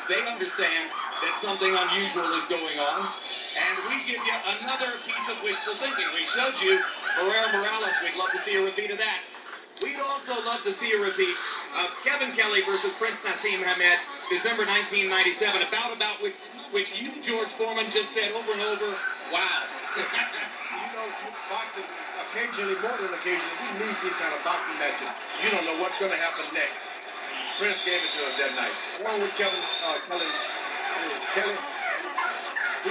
They understand that something unusual is going on. And we give you another piece of wishful thinking. We showed you Barrera Morales. We'd love to see a repeat of that. We'd also love to see a repeat of Kevin Kelly versus Prince Naseem Hamed, December 1997, about which you, George Foreman, just said over and over, wow. Boxing, occasionally, more than occasionally, we need these kind of boxing matches. You don't know what's going to happen next. Prince gave it to us that night. Along with Kelly,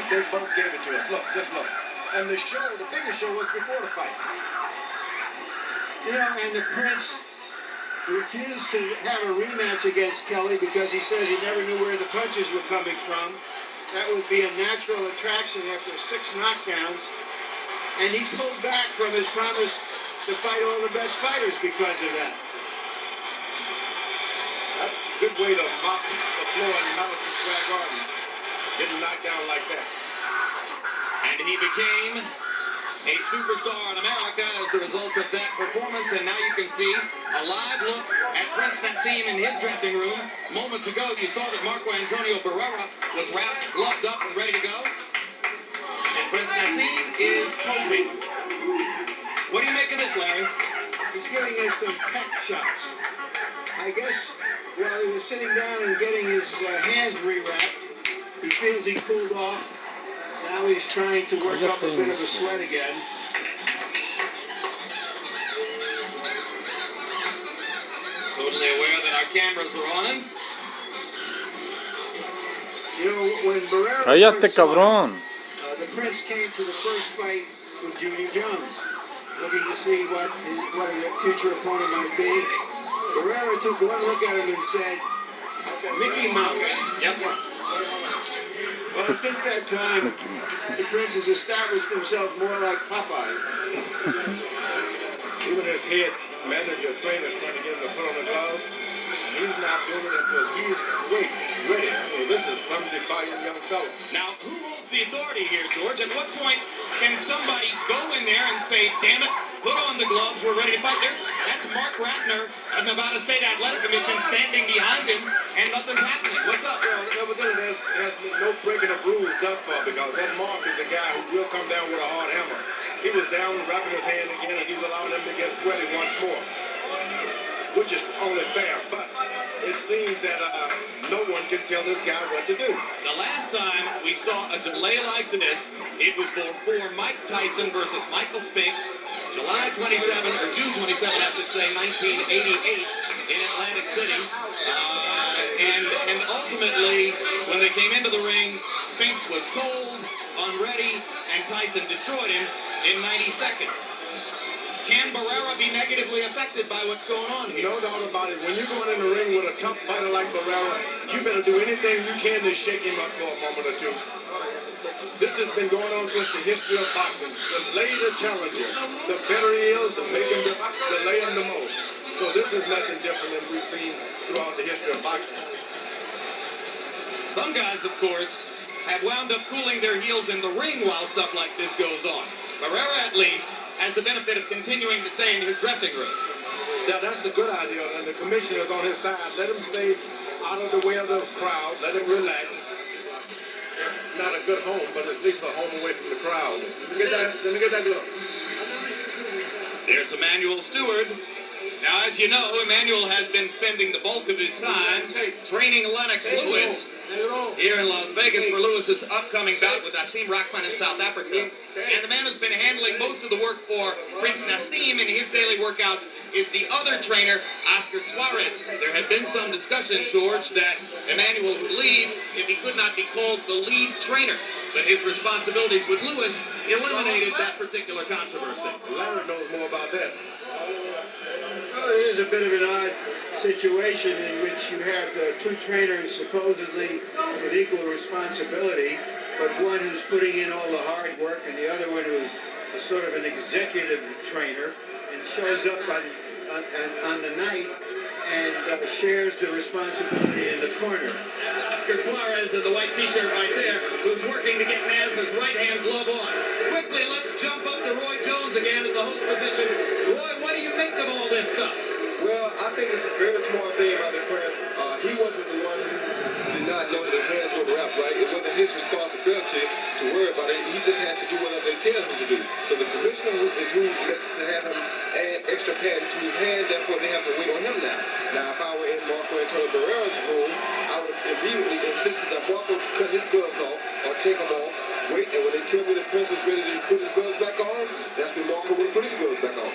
they both gave it to us. Look, just look. And the biggest show was before the fight. You know, and the Prince refused to have a rematch against Kelly because he says he never knew where the punches were coming from. That would be a natural attraction after 6 knockdowns. And he pulled back from his promise to fight all the best fighters because of that. That's a good way to mop the floor in Madison Square Garden. Getting knocked down like that. And he became a superstar in America as the result of that performance. And now you can see a live look at Prince Naseem in his dressing room. Moments ago, you saw that Marco Antonio Barrera was wrapped, gloved up, and ready to go. And Prince Naseem is posing. What do you make of this, Larry? He's giving us some pec shots. I guess while he was sitting down and getting his hands re-wrapped, he feels he cooled off. Now he's trying to work up a bit of a sweat again. Totally aware that our cameras are on him. You know, when Barrera Cállate, cabrón. The Prince came to the first fight with Junior Jones, looking to see what a future opponent might be. Barrera took one look at him and said, Mickey Mouse. Yep. Well, since that time, the Prince has established himself more like Popeye. Even his head manager, trainer, trying to get him to put on the gloves. He's not doing it until he's ready. I mean, this is some defiant young fellow. Now, who holds the authority here, George? At what point can somebody go in there and say, damn it, put on the gloves, we're ready to fight? That's Mark Ratner of Nevada State Athletic Commission standing behind him, and nothing's happening. What's up? Well, evidently there's no breaking of rules thus far, because that Mark is the guy who will come down with a hard hammer. He was down wrapping his hand again, and he's allowing him to get sweaty once more, which is only fair, but it seems that no one can tell this guy what to do. The last time we saw a delay like this, it was before Mike Tyson versus Michael Spinks, July 27, or June 27, I should say, 1988 in Atlantic City. And ultimately, when they came into the ring, Spinks was cold, unready, and Tyson destroyed him in 90 seconds. Can Barrera be negatively affected by what's going on here? No doubt about it. When you're going in the ring with a tough fighter like Barrera, you better do anything you can to shake him up for a moment or two. This has been going on since the history of boxing. Delay the challenger. The better he is, the make him delay him the most. So this is nothing different than we've seen throughout the history of boxing. Some guys, of course, have wound up cooling their heels in the ring while stuff like this goes on. Barrera, at least, has the benefit of continuing to stay in his dressing room. Yeah, that's a good idea, and the commissioner's on his side. Let him stay out of the way of the crowd. Let him relax. Not a good home, but at least a home away from the crowd. Let me get that glove. There's Emmanuel Stewart. Now, as you know, Emmanuel has been spending the bulk of his time training Lennox Lewis here in Las Vegas for Lewis's upcoming bout with Asim Rahman in South Africa. And the man who's been handling most of the work for Prince Naseem in his daily workouts is the other trainer, Oscar Suarez. There had been some discussion, George, that Emmanuel would leave if he could not be called the lead trainer. But his responsibilities with Lewis eliminated that particular controversy. Larry knows more about that. Well, it is a bit of an odd situation in which you have two trainers supposedly with equal responsibility, but one who's putting in all the hard work and the other one who's a sort of an executive trainer and shows up on the night and shares the responsibility in the corner. That's Oscar Suarez in the white t-shirt right there, who's working to get Naz's right-hand glove on. Quickly, let's jump up to Roy Jones again in the host position. Roy, what do you make of all this stuff? Well, I think it's a very smart thing by the press. He wasn't the one who did not know the responsibility to worry about it. He just has to do whatever they tell him to do. So the commissioner is who lets to have him add extra pad to his hand. Therefore, they have to wait on him now. Now, if I were in Marco Antonio Barrera's room, I would immediately insist that Marco cut his gloves off or take them off. Wait, and when they tell me the prince was ready to put his gloves back on, that's when Marco would put his gloves back on.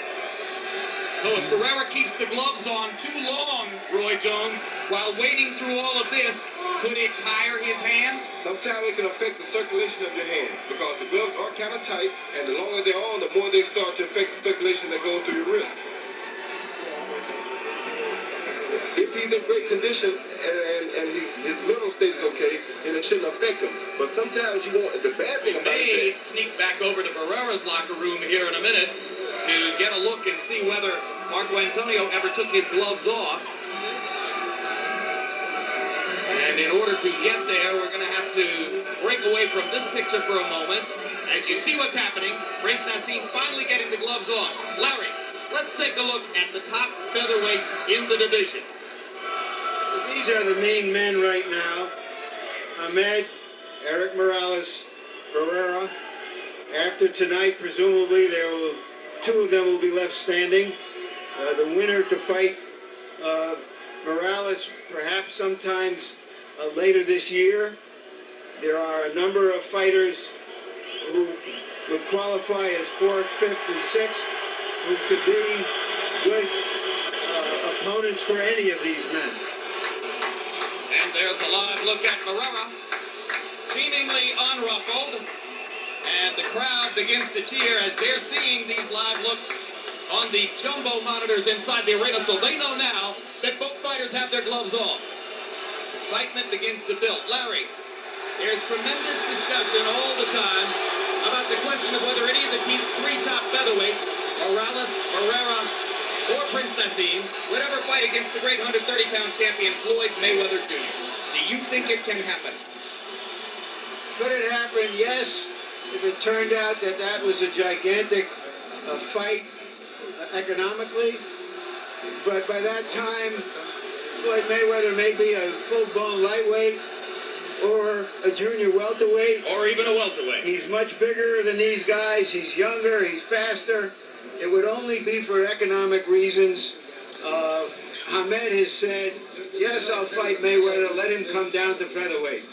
So if Barrera keeps the gloves on too long, Roy Jones, while wading through all of this, could it tire his hands? Sometimes it can affect the circulation of your hands because the gloves are kind of tight, and the longer they're on, the more they start to affect the circulation that goes through your wrist. If he's in great condition and his mental state is okay, then it shouldn't affect him. But sometimes you want the bad thing about May it. sneak back over to Barrera's locker room here in a minute to get a look and see whether Marco Antonio ever took his gloves off. And in order to get there, we're going to have to break away from this picture for a moment. As you see what's happening, Prince Naseem finally getting the gloves on. Larry, let's take a look at the top featherweights in the division. These are the main men right now. Hamed, Eric Morales, Barrera. After tonight, presumably, two of them will be left standing. The winner to fight Morales perhaps sometimes later this year. There are a number of fighters who would qualify as 4th, 5th, and 6th who could be good opponents for any of these men. And there's a live look at Barrera, seemingly unruffled. And the crowd begins to cheer as they're seeing these live looks on the jumbo monitors inside the arena. So they know now that both fighters have their gloves on. Excitement begins to build. Larry, there's tremendous discussion all the time about the question of whether any of the three top featherweights, Morales, Barrera, or Prince Naseem, would ever fight against the great 130-pound champion Floyd Mayweather Jr. Do you think it can happen? Could it happen? Yes. If it turned out that that was a gigantic fight economically. But by that time, Floyd Mayweather may be a full-blown lightweight or a junior welterweight. Or even a welterweight. He's much bigger than these guys. He's younger. He's faster. It would only be for economic reasons. Hamed has said, yes, I'll fight Mayweather. Let him come down to featherweight.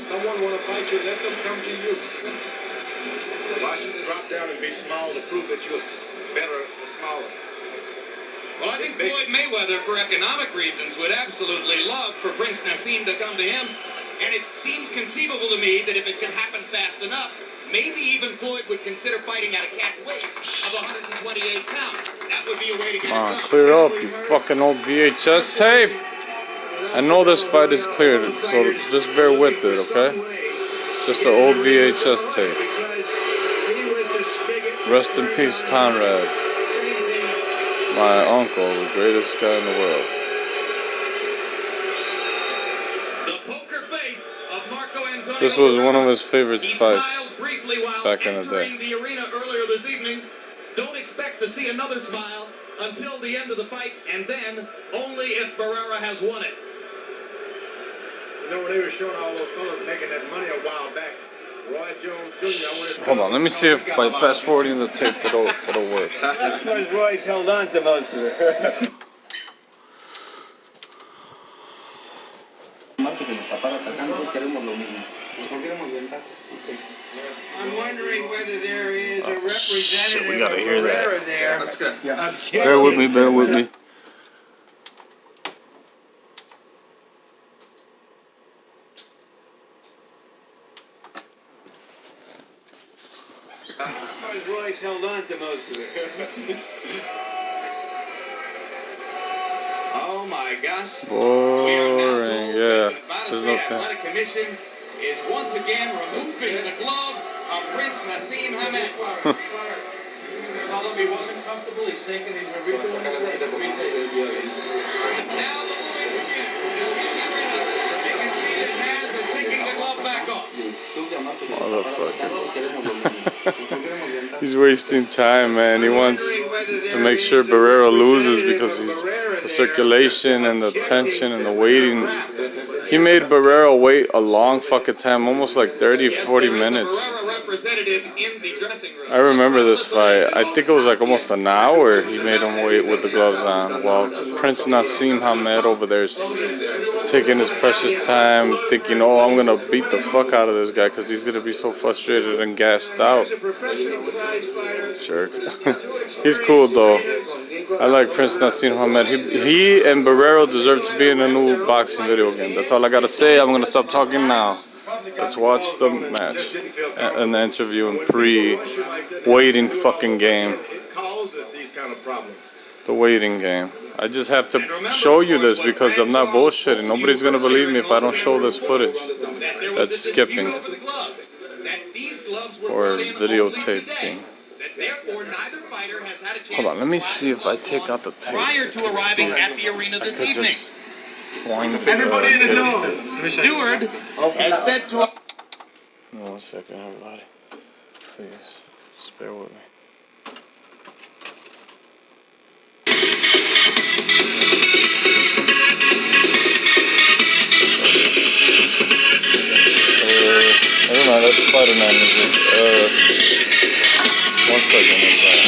Someone want to fight you, let them come to you. Why should you drop down and be small to prove that you're better or smaller? Well, I think Floyd Mayweather, for economic reasons, would absolutely love for Prince Naseem to come to him. And it seems conceivable to me that if it could happen fast enough, maybe even Floyd would consider fighting at a cap weight of 128 pounds. That would be a way to get it done. Clear up, you fucking old VHS tape. I know this fight is cleared, so just bear with it, okay? It's just an old VHS tape. Rest in peace, Conrad. My uncle, the greatest guy in the world. The poker face of Marco Antonio. This was one of his favorite He fights smiled briefly while back in the day. entering the arena earlier this evening. Don't expect to see another smile until the end of the fight, and then only if Barrera has won it. You know, when they were showing all those fellas making that money a while back, Roy Jones Jr. Hold on, let me see if by fast forwarding the tape it'll work. That's because Roy's held on to most of it. I'm wondering whether there is a representative shit, we gotta hear of that. Barrera there. Bear with me, bear with me. Because Roy's held on to most of it. Oh my gosh. Boring, yeah. There's no State time. Athletic Commission is once again removing the glove of Prince Naseem Hamed. Told him he wasn't comfortable. He's taking his review. Now the movement begins. In the arena, you can see his hands is taking the glove back off. Motherfucker. He's wasting time, man. He wants to make sure Barrera loses because he's the circulation and the tension and the waiting He made Barrera wait a long fucking time, almost like 30, 40 minutes. I remember this fight. I think it was like almost an hour he made him wait with the gloves on, while Prince Naseem Hamed over there's taking his precious time, thinking, oh, I'm going to beat the fuck out of this guy because he's going to be so frustrated and gassed out. Jerk. He's cool, though. I like Prince Naseem Hamed. He and Barrera deserve to be in a new boxing video game. That's all I got to say. I'm going to stop talking now. Let's watch the match and the interview and pre-waiting fucking game. The waiting game. I just have to show you this because I'm not bullshitting. Nobody's going to believe me if I don't show this footage. That's skipping. Or videotaping. Hold on, let me see if I take out the tape. Prior to arriving at the arena this evening, Everybody in the know. Steward is said to. 1 second, everybody. Please, just bear with me. Never mind, that's Spider-Man music. 1 second, everybody.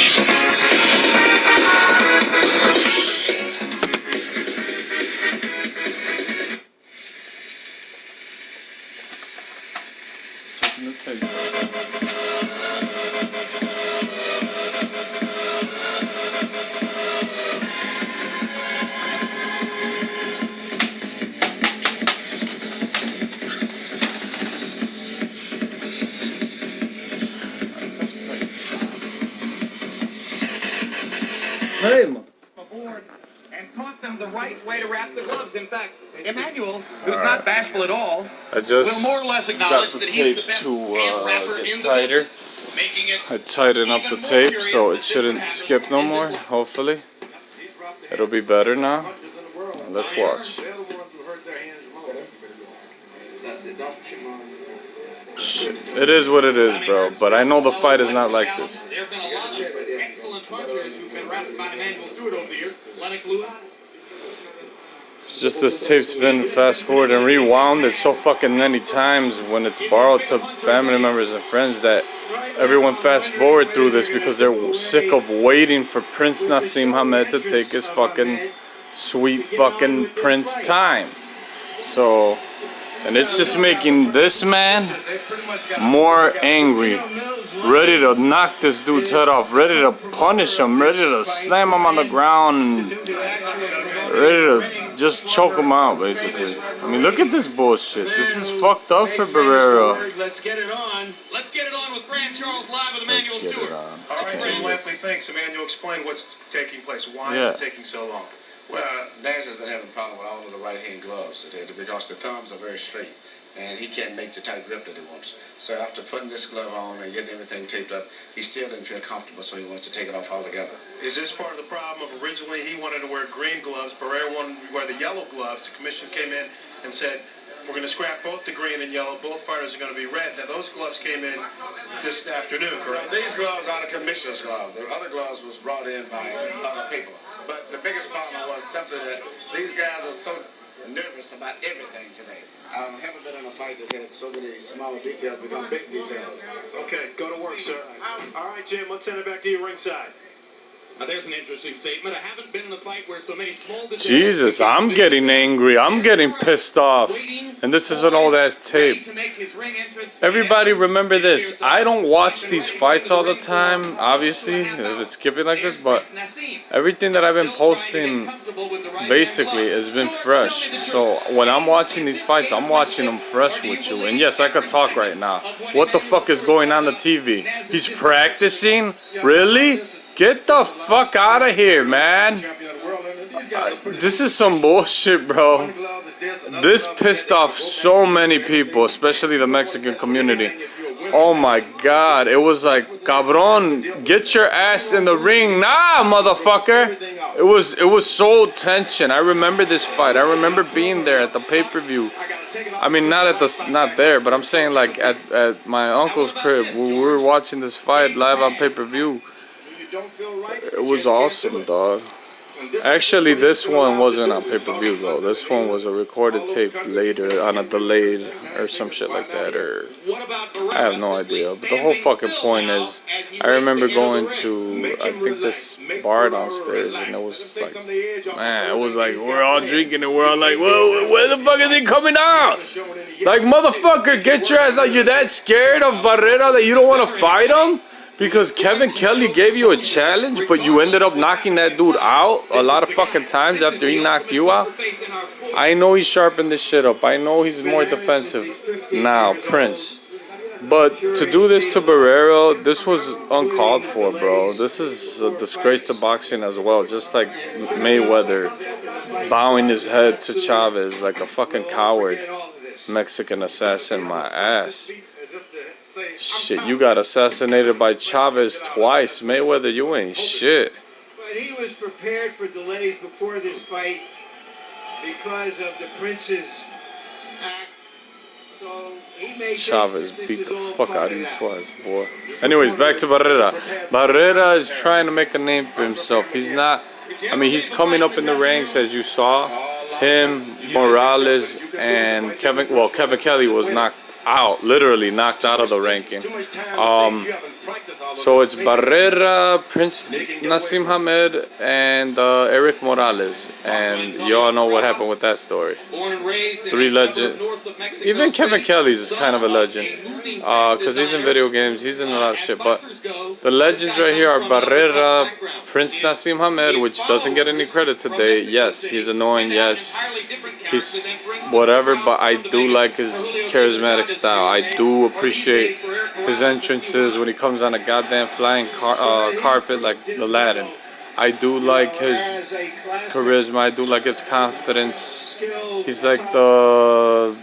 Hey, aboard and taught them the right way to wrap the gloves. In fact, Emmanuel, who's not bashful at all, I just will more or less acknowledge got the that he's tape the best to hand wrapper in get the tighter. business, making it I tighten up the even more tape curious so that it this shouldn't happens skip no in more, this- hopefully. It'll be better now. Let's watch. Shit. It is what it is, bro, but I know the fight is not like this. There have been a lot of excellent punchers who've been wrapped by Emmanuel Stewart over the years. Lennox Lewis. It's just this tape's been fast forward and rewound it so fucking many times when it's borrowed to family members and friends that everyone fast forward through this because they're sick of waiting for Prince Naseem Hamed to take his fucking sweet fucking Prince time. So, and it's just making this man more angry, ready to knock this dude's head off, ready to punish him, ready to slam him on the ground, and ready to just choke him out, basically. I mean, look at this bullshit. This is fucked up for Barrera. Let's get it on. Let's get it on with Grand Charles live with Let's Emmanuel get Stewart. it on. All right, Fucking Jim idiots. Lampley, thanks. Emmanuel, explain what's taking place. Why Yeah. is it taking so long? Well, Nash has been having a problem with all of the right-hand gloves because the thumbs are very straight, and he can't make the tight grip that he wants. So after putting this glove on and getting everything taped up, he still didn't feel comfortable, so he wants to take it off altogether. Is this part of the problem of originally he wanted to wear green gloves, Barrera wanted to wear the yellow gloves? The commission came in and said, we're going to scrap both the green and yellow. Both fighters are going to be red. Now, those gloves came in this afternoon, correct? These gloves are the commissioner's gloves. The other gloves was brought in by other people. But the biggest problem was simply that these guys are so nervous about everything today. I haven't been in a fight that had so many small details become big details. Okay, go to work, sir. All right, Jim, let's send it back to you ringside. Now, there's an interesting statement. I haven't been in a fight where so many small details. Jesus, I'm getting angry. I'm getting pissed off. And this is an old ass tape. Everybody remember this. I don't watch these fights all the time, obviously, if it's skipping like this, but everything that I've been posting basically has been fresh. So when I'm watching these fights, I'm watching them fresh with you. And yes, I could talk right now. What the fuck is going on the TV? He's practicing? Really? Get the fuck out of here, man. This is some bullshit, bro. This pissed off so many people, especially the Mexican community. Oh my god. It was like, cabron, get your ass in the ring. Nah, motherfucker. It was so tension. I remember this fight. I remember being there at the pay-per-view. I mean, not there, but I'm saying like at my uncle's crib. We were watching this fight live on pay-per-view. It was awesome, dog. Actually, this one wasn't on pay-per-view though. This one was a recorded tape later on a delayed or some shit like that, or I have no idea. But the whole fucking point is, I remember going to, I think, this bar downstairs, and it was like, man, it was like we're all drinking and we're all like, whoa, where the fuck is he coming out? Like, motherfucker, get your ass out. You're that scared of Barrera that you don't want to fight him? Because Kevin Kelly gave you a challenge, but you ended up knocking that dude out a lot of fucking times after he knocked you out? I know he sharpened this shit up. I know he's more defensive now, Prince. But to do this to Barrera, this was uncalled for, bro. This is a disgrace to boxing as well. Just like Mayweather bowing his head to Chavez like a fucking coward. Mexican assassin, my ass. Shit, you got assassinated by Chavez twice. Mayweather, you ain't shit. But he was prepared for delays before this fight because of the Prince's act. So he made Chavez beat the fuck out of you twice, boy. Anyways, back to Barrera. Barrera is trying to make a name for himself. He's not, I mean, he's coming up in the ranks as you saw. Him, Morales, and Kevin Kelly was knocked out, literally knocked out of the ranking. So it's Barrera, Prince Naseem Hamed, and Eric Morales, and you all know what happened with that story. Three legends. Even Kevin Kelly's is kind of a legend, because he's in video games, he's in a lot of shit. But the legends right here are Barrera, Prince Naseem Hamed, which doesn't get any credit today. Yes, he's annoying. Yes, he's whatever, but I do like his charismatic style. I do appreciate his entrances when he comes on a goddamn flying carpet like Aladdin. I do like his charisma. I do like his confidence. He's like the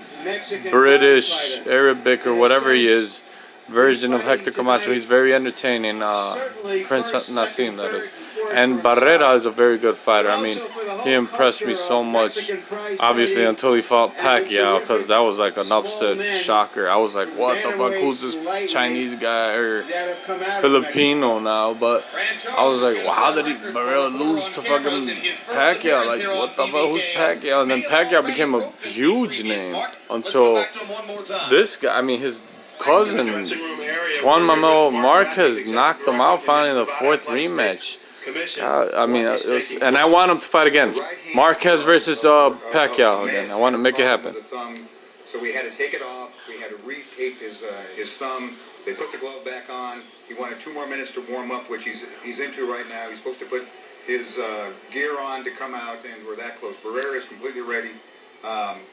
British, Arabic, or whatever he is, version of Hector Camacho. He's very entertaining, Prince Naseem, that is. And Barrera is a very good fighter. I mean, he impressed me so much, obviously, until he fought Pacquiao, because that was like an upset shocker. I was like, what the fuck, who's this Chinese guy, or Filipino now? But I was like, well, how did Barrera lose to fucking Pacquiao? Like, what the fuck, who's Pacquiao? And then Pacquiao became a huge name until this guy, I mean, his cousin, Juan Manuel Marquez, knocked him out finally in the fourth rematch. I mean, and I want him to fight again. Marquez versus Pacquiao again. I want to make it happen. So we had to take it off. We had to re-tape his thumb. They put the glove back on. He wanted 2 more minutes to warm up, which he's into right now. He's supposed to put his gear on to come out, and we're that close. Barrera is completely ready.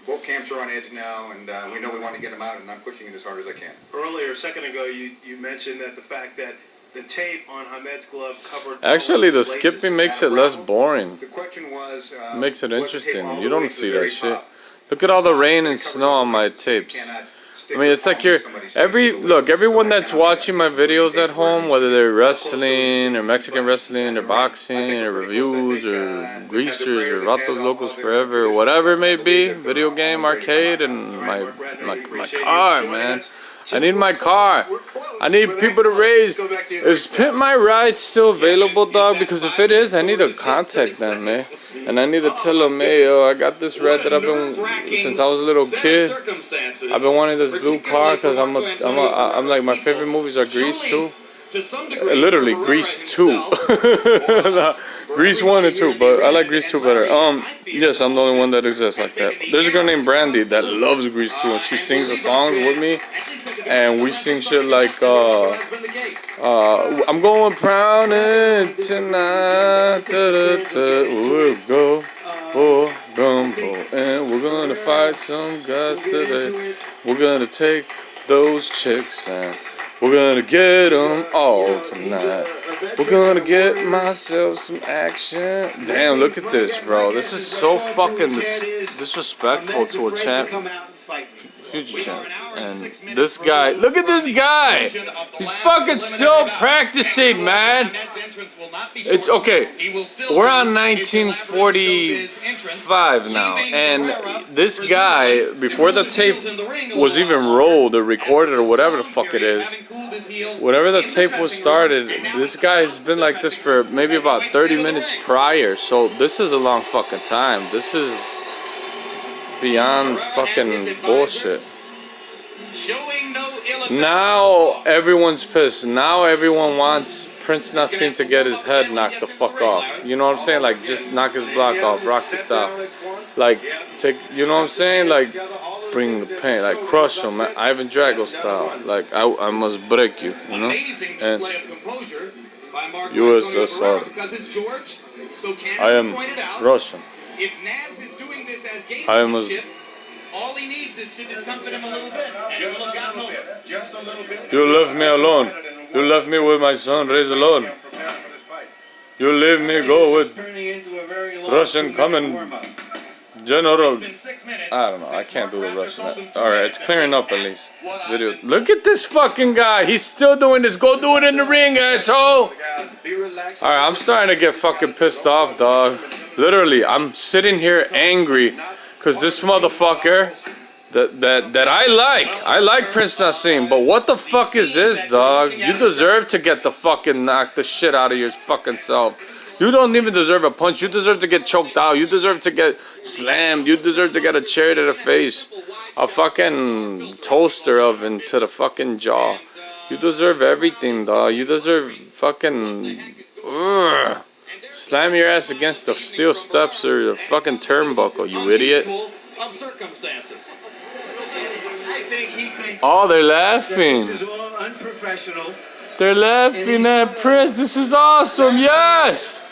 Both camps are on edge now, and we know we want to get him out, and I'm pushing it as hard as I can. Earlier, a second ago, you mentioned that the fact that the tape on Hamed's glove covered... Actually, the skipping makes it less boring. The question was... Makes it interesting. You don't see that shit. Look at all the rain and snow on my tapes. I mean, it's like everyone that's watching my videos at home, whether they're wrestling or Mexican wrestling or boxing or reviews or greasers or Vatos Locos Forever or whatever it may be, video game, arcade, and my car, man. I need my car. I need people to raise. Is Pimp My Ride still available, dog? Because if it is, I need to contact them, man. And I need to tell them, hey, yo, I got this red that I've been, since I was a little kid, I've been wanting this blue car because I'm like, my favorite movies are Grease 2. Literally, Grease 2. No, Grease 1 and 2, but I like Grease 2 better. Yes, I'm the only one that exists like that. There's a girl named Brandy that loves Grease 2, and she sings the songs with me, and we sing shit like, I'm going Browning tonight, we'll go for gumbo, and we're gonna fight some guys today. We're gonna take those chicks and we're gonna get them all tonight. We're gonna get myself some action. Damn, look at this, bro. This is so fucking disrespectful to a champ. Future champ. And this guy, look at this guy. He's fucking still practicing, man. It's okay. We're on 1945 now. And this guy, before the tape was even rolled or recorded or whatever the fuck it is, his heels. whenever the tape was started, this guy's been like this for maybe about 30 minutes prior. So this is a long fucking time. This is beyond fucking bullshit. Showing no ill effect. Now everyone's pissed. Now everyone wants Prince Naseem to get his head knocked the fuck off. You know what I'm saying? Like, just knock his block off, Rocky style. Like, take, you know what I'm saying? Like, bring the pain, like crush him, Ivan Drago style. Like, I must break you, you know? Amazing And display of composure by Marco USSR. Antonio Barrera, because it's George, so I am pointed out, Russian. if Naz is doing this as I am a- gamesmanship, all he needs is to discomfort him a little bit, and Just he'll have gotten over. Just a little bit. You left me alone. You left me with my son raised alone. You leave me go with Turning into a very long Russian two-minute coming. warm-up. General. It's been 6 minutes. I don't know. I can't do the Russian. Alright, it's clearing up at least. Video. Look at this fucking guy. He's still doing this. Go do it in the ring, asshole. Alright, I'm starting to get fucking pissed off, dog. Literally, I'm sitting here angry because this motherfucker that I like Prince Naseem, but what the fuck is this, dog? You deserve to get the fucking knock the shit out of your fucking self. You don't even deserve a punch. You deserve to get choked out. You deserve to get slammed. You deserve to get a chair to the face, a fucking toaster oven to the fucking jaw. You deserve everything, dog. You deserve fucking slam your ass against the steel steps or the fucking turnbuckle, you idiot. Of circumstances. I think he thinks Oh, they're that laughing. this is all unprofessional. They're laughing at Prince. This is awesome. Yes.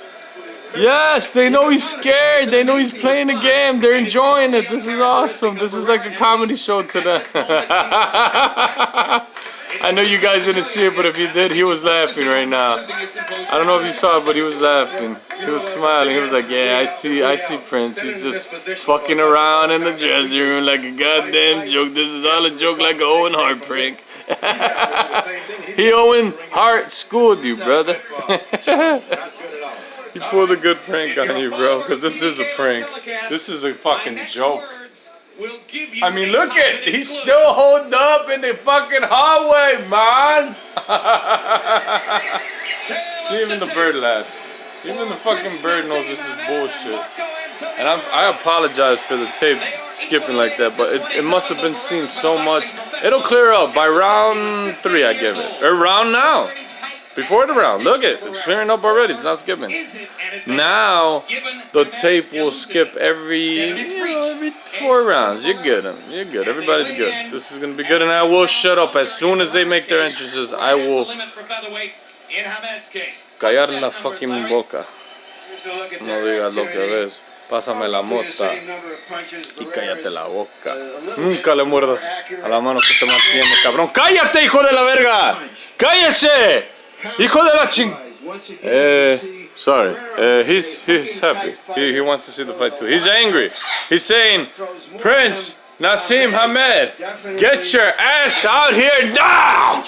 Yes, they know he's scared. They know he's playing the game. They're enjoying it. This is awesome. This is like a comedy show to them. I know you guys didn't see it, but if you did, he was laughing right now. I don't know if you saw it, but he was laughing. He was smiling. He was like, yeah, I see Prince. He's just fucking around in the dressing room like a goddamn joke. This is all a joke like an Owen Hart prank. He Owen Hart schooled you, brother. He pulled a good prank on you, bro, because this is a prank. This is a fucking joke. I mean, look at, he's still holed up in the fucking hallway, man. See, even the bird laughed. Even the fucking bird knows this is bullshit. And I apologize for the tape skipping like that, but it must have been seen so much. It'll clear up by round 3, I give it. Or round now. Before the round. Look it. It's clearing up already. It's not skipping. Now, the tape will skip every 4 rounds. You're good. You're good. Everybody's good. This is going to be good, and I will shut up. As soon as they make their entrances, I will callar la fucking boca. No digas lo que ves. Pásame la mota y cállate la boca. Nunca le muerdas a la mano que te mantiene, cabrón. ¡Cállate, hijo de la verga! ¡Cállese! ¡Hijo de la ching! Sorry. He's happy. He wants to see the fight too. He's angry. He's saying, Prince Naseem Hamed, get your ass out here now!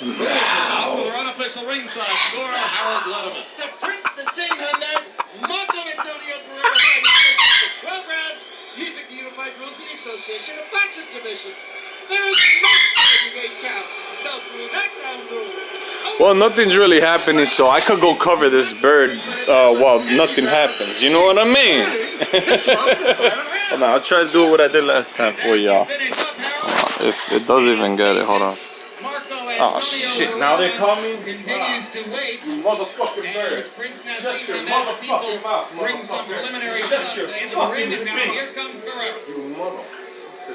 Unofficial ringside score, Harold Letterman. The Prince Naseem Hamed, Marco Antonio Barrera fighting for 12 rounds using the Unified Rules of the Association of Boxing Commissions. There is no heavyweight count, no through knockdown rule. Well, nothing's really happening, so I could go cover this bird while nothing happens. You know what I mean? Hold on, I'll try to do what I did last time for y'all. If it does even get it, hold on. Oh shit, now they're coming? Continues to wait. Motherfucking bird. Shut your motherfucking mouth, bring some motherfucker. preliminary Shut shots your into the ring, and fucking now beak. here comes Barrera. You mother.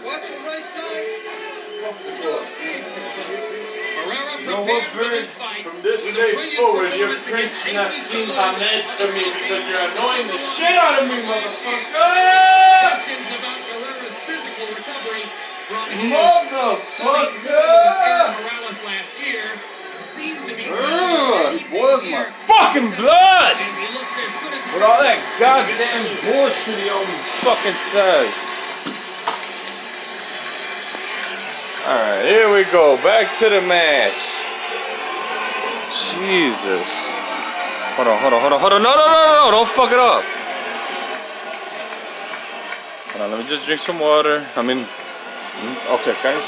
Watch the right side. Barrera You know what, prepared for bird? this fight From this with a day brilliant forward, you're performance Prince against Naseem ABC Hamed to me because you're annoying the shit out of me, motherfucker! Questions about Barrera's physical recovery from his Motherfucker! Morales last year seemed to be Boils my fucking blood! as he looked as good as With all that goddamn bullshit he always fucking says. Alright, here we go. Back to the match. Jesus. Hold on. No, don't fuck it up. Hold on, let me just drink some water. I mean, okay, guys.